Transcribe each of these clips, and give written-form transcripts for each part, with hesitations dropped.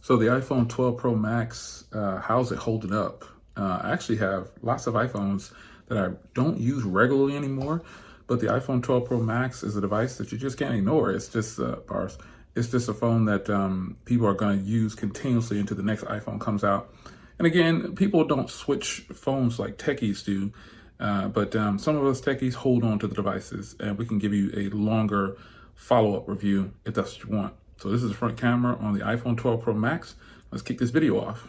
So the iPhone 12 Pro Max, how's it holding up? I actually have lots of iPhones that I don't use regularly anymore, but the iPhone 12 Pro Max is a device that you just can't ignore. It's just it's just a phone that people are going to use continuously until the next iPhone comes out. And again, people don't switch phones like techies do, but some of us techies hold on to the devices, and we can give you a longer follow-up review if that's what you want. So this is the front camera on the iPhone 12 Pro Max. Let's kick this video off.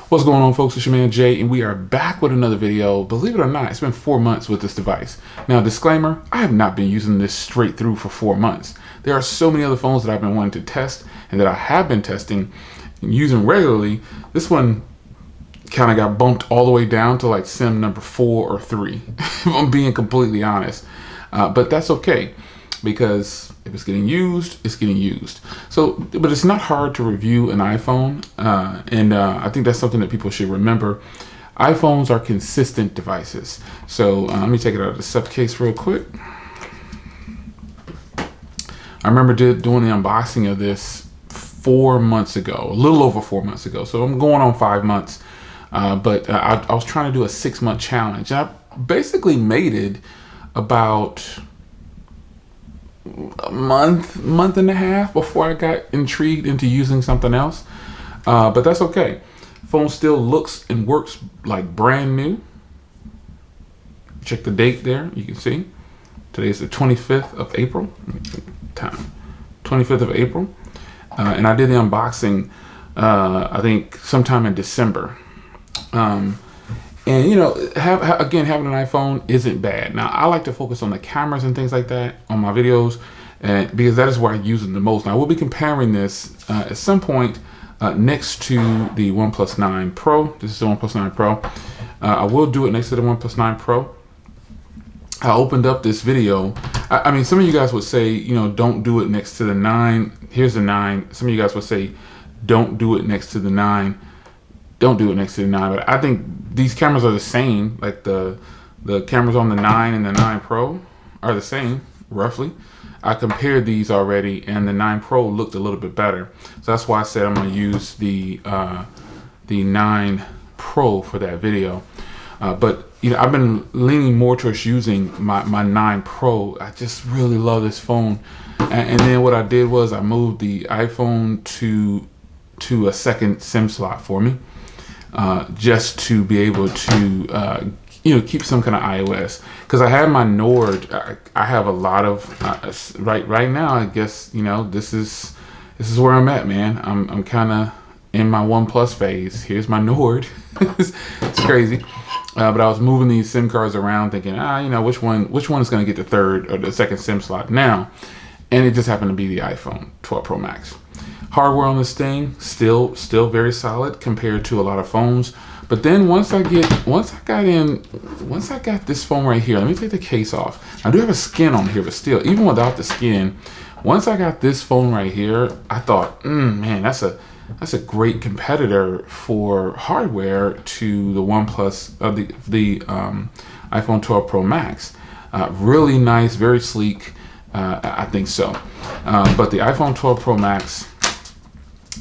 What's going on, folks? It's your man Jay, and we are back with another video. Believe it or not, it's been 4 months with this device. Now, disclaimer, I have not been using this straight through for 4 months. There are so many other phones that I've been wanting to test and that I have been testing and using regularly. This one kind of got bumped all the way down to like sim number 4 or 3, if I'm being completely honest. But that's okay, because if it's getting used, it's getting used. So, but it's not hard to review an iPhone, and I think that's something that people should remember. iPhones are consistent devices. So let me take it out of the sub case real quick. I remember doing the unboxing of this 4 months ago, a little over 4 months ago. So I'm going on 5 months. But I was trying to do a 6-month challenge. And I basically made it about a month and a half before I got intrigued into using something else. But that's okay. Phone still looks and works like brand new. Check the date there. You can see today's the 25th of April. Time 25th of April. And I did the unboxing, I think sometime in December. And you know, again, having an iPhone isn't bad. Now, I like to focus on the cameras and things like that on my videos, and because that is where I use them the most. Now, I will be comparing this at some point next to the OnePlus 9 Pro. This is the OnePlus 9 Pro. I will do it next to the OnePlus 9 Pro. I opened up this video. I mean, some of you guys would say, you know, don't do it next to the 9. Here's the 9. Some of you guys would say, don't do it next to the 9. Don't do it next to the 9, but I think these cameras are the same. Like the cameras on the 9 and the 9 Pro are the same, roughly. I compared these already, and the 9 Pro looked a little bit better. So that's why I said I'm going to use the 9 Pro for that video. But you know, I've been leaning more towards using my 9 Pro. I just really love this phone. And then what I did was I moved the iPhone to a second SIM slot for me. Just to be able to, you know, keep some kind of iOS, because I have my Nord. I have a lot of right now. I guess, you know, this is where I'm at, man. I'm kind of in my OnePlus phase. Here's my Nord. It's crazy, but I was moving these SIM cards around, thinking, you know, which one is going to get the third or the second SIM slot now, and it just happened to be the iPhone 12 Pro Max. Hardware on this thing still very solid compared to a lot of phones. But then once I got this phone right here, let me take the case off. I do have a skin on here, but still, even without the skin, once I got this phone right here, I thought, man, that's a great competitor for hardware to the OnePlus, the iPhone 12 Pro Max. Really nice, very sleek. I think so. But the iPhone 12 Pro Max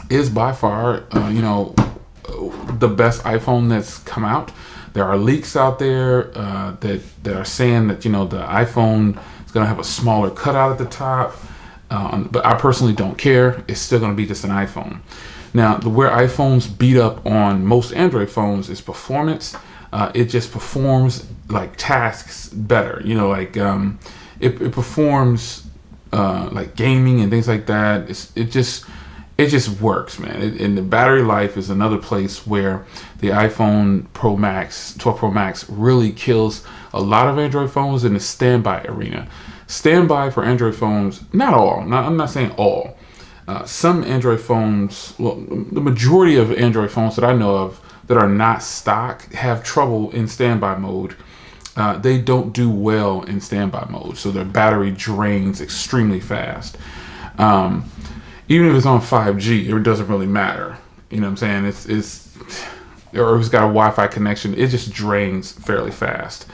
is by far, you know, the best iPhone that's come out. There are leaks out there that are saying that, you know, the iPhone is going to have a smaller cutout at the top, but I personally don't care. It's still going to be just an iPhone. Now, where iPhones beat up on most Android phones is performance. It just performs like tasks better. You know, like it performs like gaming and things like that. It just works, man. And the battery life is another place where the iPhone 12 Pro Max really kills a lot of Android phones in the standby arena. Standby for Android phones, not all. I'm not saying all. Some Android phones, well, the majority of Android phones that I know of that are not stock have trouble in standby mode. They don't do well in standby mode, so their battery drains extremely fast. Even if it's on 5G, it doesn't really matter. You know what I'm saying? Or if it's got a Wi-Fi connection, it just drains fairly fast.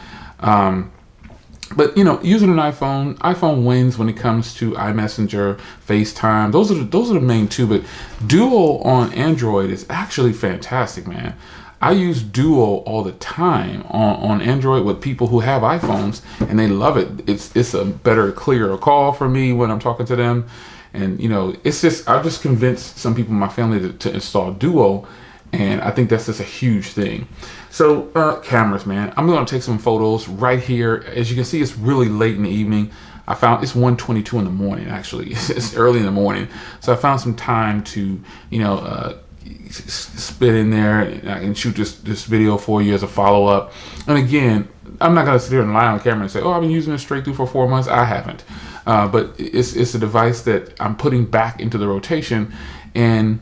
But using an iPhone wins when it comes to iMessenger, FaceTime. Those are the main two. But Duo on Android is actually fantastic, man. I use Duo all the time on Android with people who have iPhones, and they love it. It's a better, clearer call for me when I'm talking to them, and it's just I've just convinced some people in my family to install Duo, and I think that's just a huge thing. So cameras, man. I'm going to take some photos right here. As you can see, it's really late in the evening. I found it's 1:22 in the morning, actually. It's early in the morning. So I found some time to, spit in there and shoot this video for you as a follow-up. And again, I'm not going to sit here and lie on camera and say, oh, I've been using it straight through for 4 months. I haven't. But it's a device that I'm putting back into the rotation. And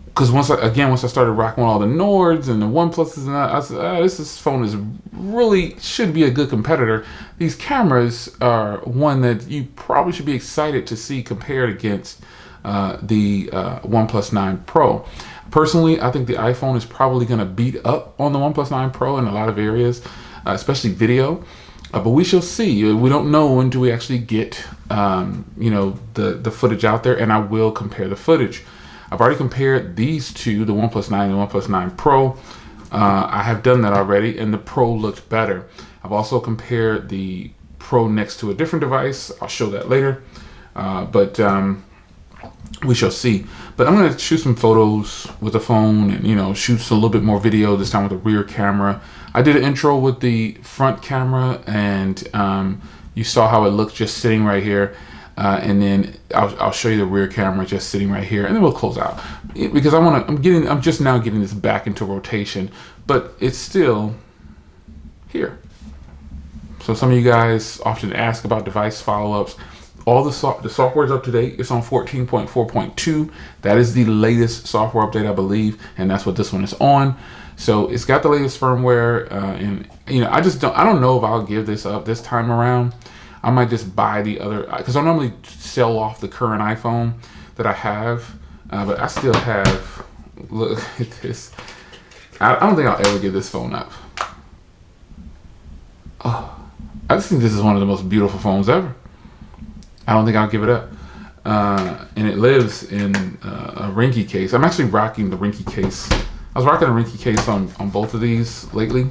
because once I started rocking with all the Nords and the OnePluses, and I said, this phone should be a good competitor. These cameras are one that you probably should be excited to see compared against the OnePlus 9 Pro. Personally, I think the iPhone is probably going to beat up on the OnePlus 9 Pro in a lot of areas, especially video. But we shall see. We don't know until we actually get the footage out there, and I will compare the footage. I've already compared these two, the OnePlus 9 and the OnePlus 9 Pro. I have done that already, and the Pro looked better. I've also compared the Pro next to a different device. I'll show that later, but we shall see. But I'm going to shoot some photos with the phone and, shoot a little bit more video, this time with a rear camera. I did an intro with the front camera, and you saw how it looked just sitting right here. And then I'll show you the rear camera just sitting right here, and then we'll close out because I'm just now getting this back into rotation, but it's still here. So some of you guys often ask about device follow-ups. All the software is up to date. It's on 14.4.2. That is the latest software update, I believe, and that's what this one is on. So it's got the latest firmware, and I don't know if I'll give this up this time around. I might just buy the other, because I normally sell off the current iPhone that I have, but I still have, look at this. I don't think I'll ever give this phone up. Oh, I just think this is one of the most beautiful phones ever. I don't think I'll give it up. And it lives in a Rinky case. I'm actually rocking the Rinky case. I was rocking a Rinky case on both of these lately.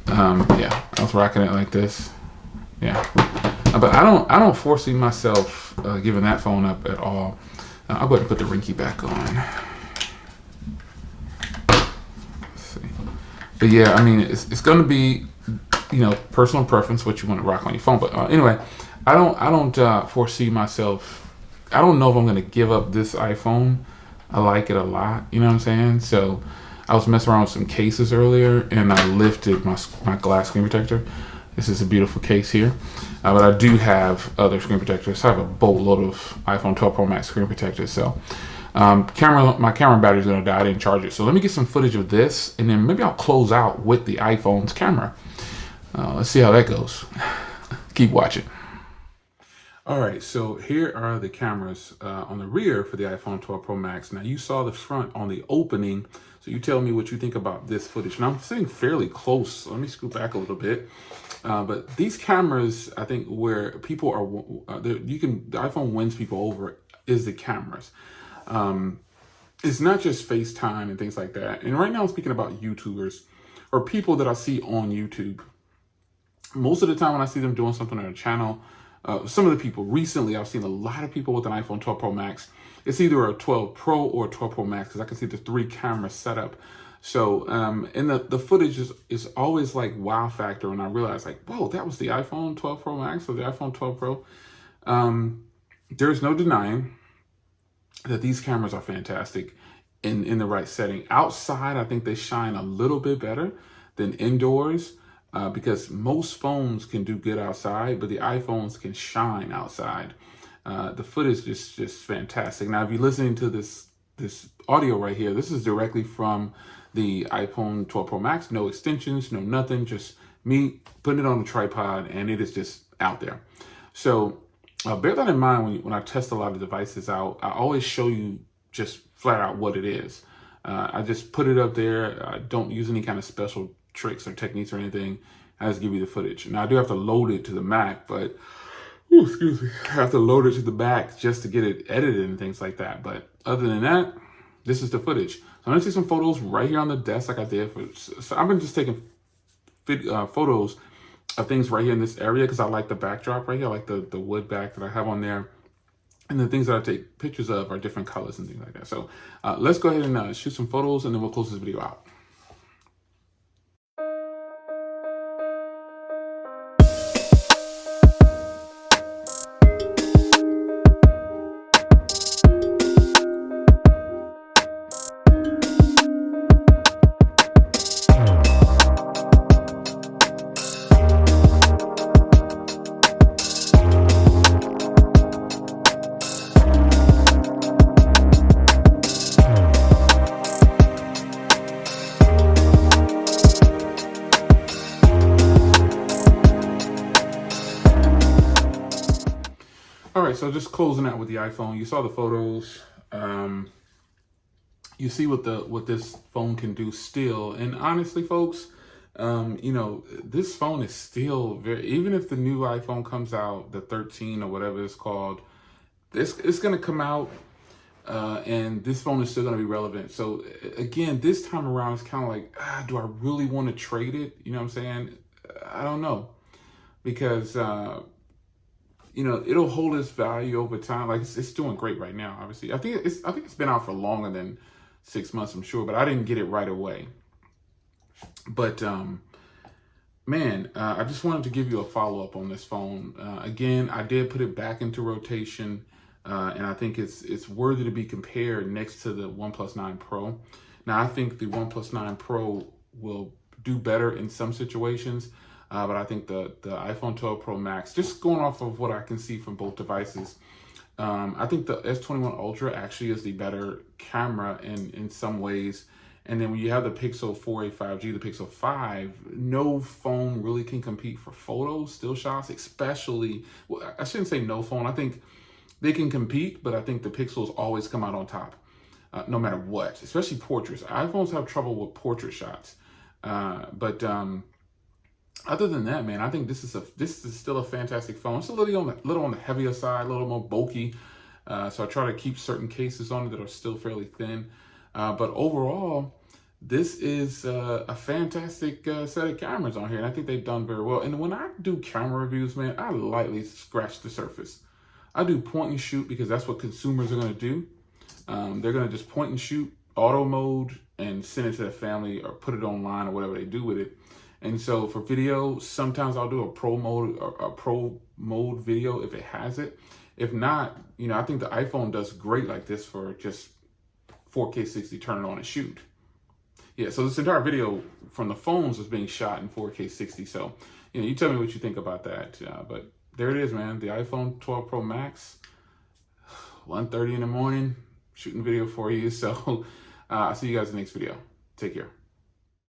Yeah, I was rocking it like this. Yeah, but I don't foresee myself giving that phone up at all. I'll go ahead and put the Rinky back on. Let's see. But yeah, I mean, it's going to be, personal preference what you want to rock on your phone. But anyway, I don't foresee myself. I don't know if I'm going to give up this iPhone. I like it a lot. You know what I'm saying? So I was messing around with some cases earlier, and I lifted my glass screen protector. This is a beautiful case here, but I do have other screen protectors. I have a boatload of iPhone 12 Pro Max screen protectors. So my camera battery is going to die. I didn't charge it. So let me get some footage of this, and then maybe I'll close out with the iPhone's camera. Let's see how that goes. Keep watching. All right, so here are the cameras on the rear for the iPhone 12 Pro Max. Now you saw the front on the opening, so you tell me what you think about this footage. Now I'm sitting fairly close, so let me scoot back a little bit. But these cameras, I think where people are, the iPhone wins people over is the cameras. It's not just FaceTime and things like that. And right now I'm speaking about YouTubers or people that I see on YouTube. Most of the time when I see them doing something on their channel, some of the people recently, I've seen a lot of people with an iPhone 12 Pro Max. It's either a 12 Pro or a 12 Pro Max because I can see the 3 camera setup. So, and the footage is always like wow factor when I realize like, whoa, that was the iPhone 12 Pro Max or the iPhone 12 Pro. There's no denying that these cameras are fantastic in the right setting. Outside, I think they shine a little bit better than indoors. Because most phones can do good outside, but the iPhones can shine outside. The footage is just fantastic. Now, if you're listening to this audio right here, this is directly from the iPhone 12 Pro Max. No extensions, no nothing, just me putting it on a tripod, and it is just out there. So bear that in mind when I test a lot of devices out. I always show you just flat out what it is. I just put it up there. I don't use any kind of special tricks or techniques or anything. has to give you the footage. Now I do have to load it to the Mac, but ooh, excuse me, I have to load it to the Mac just to get it edited and things like that. But other than that, this is the footage. So I'm gonna take some photos right here on the desk like I did. So I've been just taking photos of things right here in this area because I like the backdrop right here. I like the wood back that I have on there. And the things that I take pictures of are different colors and things like that. So let's go ahead and shoot some photos and then we'll close this video out. All right, so just closing out with the iPhone. You saw the photos. You see what this phone can do still. And honestly, folks, you know, this phone is still very, even if the new iPhone comes out, the 13 or whatever it's called, it's going to come out and this phone is still going to be relevant. So again, this time around, it's kind of like, do I really want to trade it? You know what I'm saying? I don't know, because you know, it'll hold its value over time. Like it's doing great right now. Obviously, I think it's been out for longer than 6 months, I'm sure, but I didn't get it right away. But man, I just wanted to give you a follow up on this phone. Again, I did put it back into rotation, and I think it's worthy to be compared next to the OnePlus 9 Pro. Now, I think the OnePlus 9 Pro will do better in some situations. But I think the iPhone 12 Pro Max, just going off of what I can see from both devices, I think the S21 Ultra actually is the better camera in some ways. And then when you have the Pixel 4a 5G, the Pixel 5, no phone really can compete for photos, still shots, especially, well, I shouldn't say no phone. I think they can compete, but I think the Pixels always come out on top, no matter what, especially portraits. iPhones have trouble with portrait shots. Other than that, man, I think this is still a fantastic phone. It's a little on the heavier side, a little more bulky. So I try to keep certain cases on it that are still fairly thin. But overall, this is a fantastic set of cameras on here, and I think they've done very well. And when I do camera reviews, man, I lightly scratch the surface. I do point and shoot because that's what consumers are going to do. They're going to just point and shoot, auto mode, and send it to their family or put it online or whatever they do with it. And so for video, sometimes I'll do a pro mode video if it has it. If not, you know, I think the iPhone does great like this for just 4K 60, turn it on and shoot. Yeah, so this entire video from the phones was being shot in 4K 60. So, you know, you tell me what you think about that. But there it is, man. The iPhone 12 Pro Max, 1:30 in the morning, shooting video for you. So I'll see you guys in the next video. Take care.